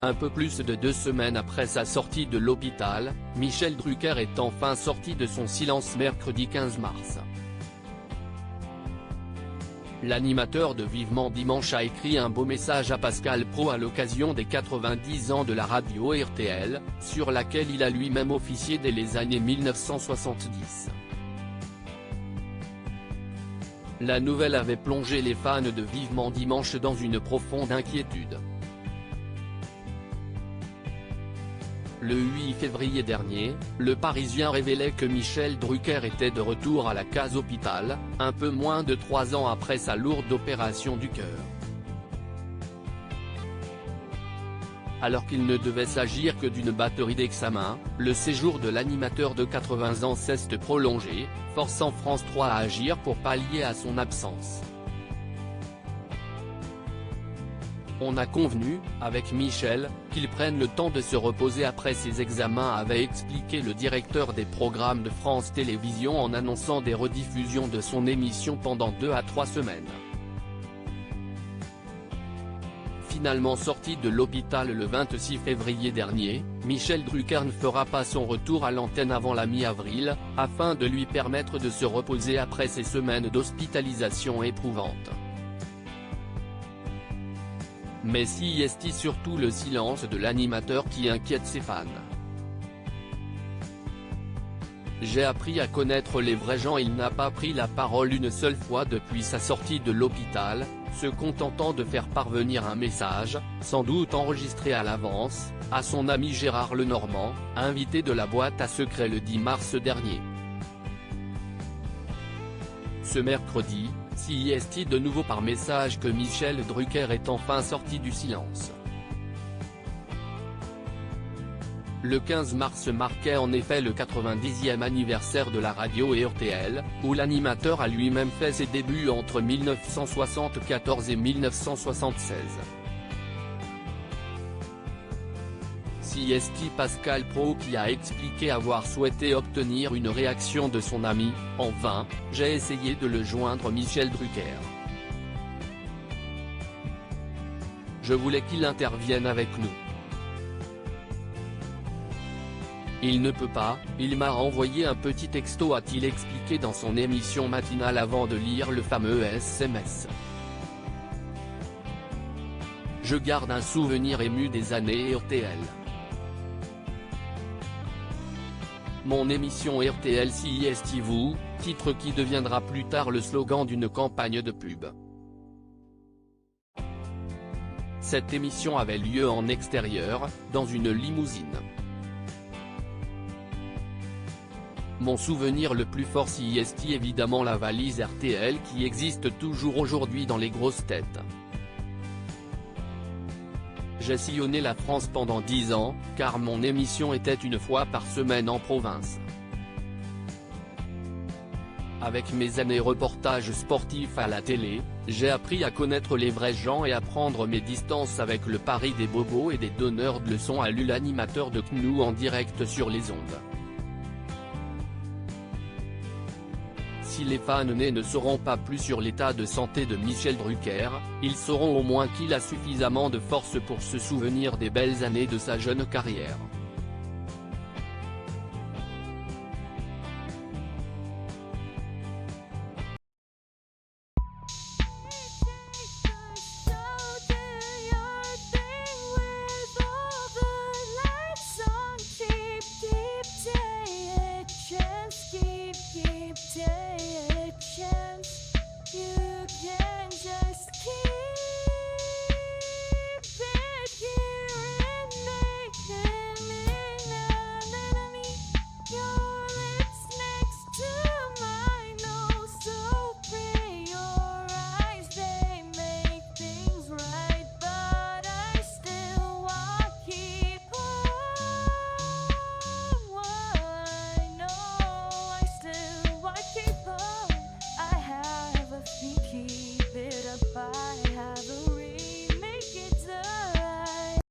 Un peu plus de 2 semaines après sa sortie de l'hôpital, Michel Drucker est enfin sorti de son silence mercredi 15 mars. L'animateur de Vivement Dimanche a écrit un beau message à Pascal Praud à l'occasion des 90 ans de la radio RTL, sur laquelle il a lui-même officié dès les années 1970. La nouvelle avait plongé les fans de Vivement Dimanche dans une profonde inquiétude. Le 8 février dernier, Le Parisien révélait que Michel Drucker était de retour à la case hôpital, un peu moins de 3 ans après sa lourde opération du cœur. Alors qu'il ne devait s'agir que d'une batterie d'examens, le séjour de l'animateur de 80 ans s'est prolongé, forçant France 3 à agir pour pallier à son absence. On a convenu, avec Michel, qu'il prenne le temps de se reposer après ses examens, avait expliqué le directeur des programmes de France Télévisions en annonçant des rediffusions de son émission pendant 2 à 3 semaines. Finalement sorti de l'hôpital le 26 février dernier, Michel Drucker ne fera pas son retour à l'antenne avant la mi-avril, afin de lui permettre de se reposer après ces semaines d'hospitalisation éprouvantes. Mais si est surtout le silence de l'animateur qui inquiète ses fans. J'ai appris à connaître les vrais gens. Il n'a pas pris la parole une seule fois depuis sa sortie de l'hôpital, se contentant de faire parvenir un message, sans doute enregistré à l'avance, à son ami Gérard Lenormand, invité de la boîte à secrets le 10 mars dernier. Ce mercredi, CIST de nouveau par message que Michel Drucker est enfin sorti du silence. Le 15 mars marquait en effet le 90e anniversaire de la radio et RTL, où l'animateur a lui-même fait ses débuts entre 1974 et 1976. CIST Pascal Praud qui a expliqué avoir souhaité obtenir une réaction de son ami, en vain, j'ai essayé de le joindre Michel Drucker. Je voulais qu'il intervienne avec nous. Il ne peut pas, il m'a envoyé un petit texto, a-t-il expliqué dans son émission matinale avant de lire le fameux SMS. Je garde un souvenir ému des années RTL. Mon émission RTL CIST vous, titre qui deviendra plus tard le slogan d'une campagne de pub. Cette émission avait lieu en extérieur, dans une limousine. Mon souvenir le plus fort CIST évidemment la valise RTL qui existe toujours aujourd'hui dans les grosses têtes. J'ai sillonné la France pendant 10 ans, car mon émission était une fois par semaine en province. Avec mes années reportages sportifs à la télé, j'ai appris à connaître les vrais gens et à prendre mes distances avec le pari des bobos et des donneurs de leçons, a lu l'animateur de CNU en direct sur les ondes. Si les fans nés ne sauront pas plus sur l'état de santé de Michel Drucker, ils sauront au moins qu'il a suffisamment de force pour se souvenir des belles années de sa jeune carrière.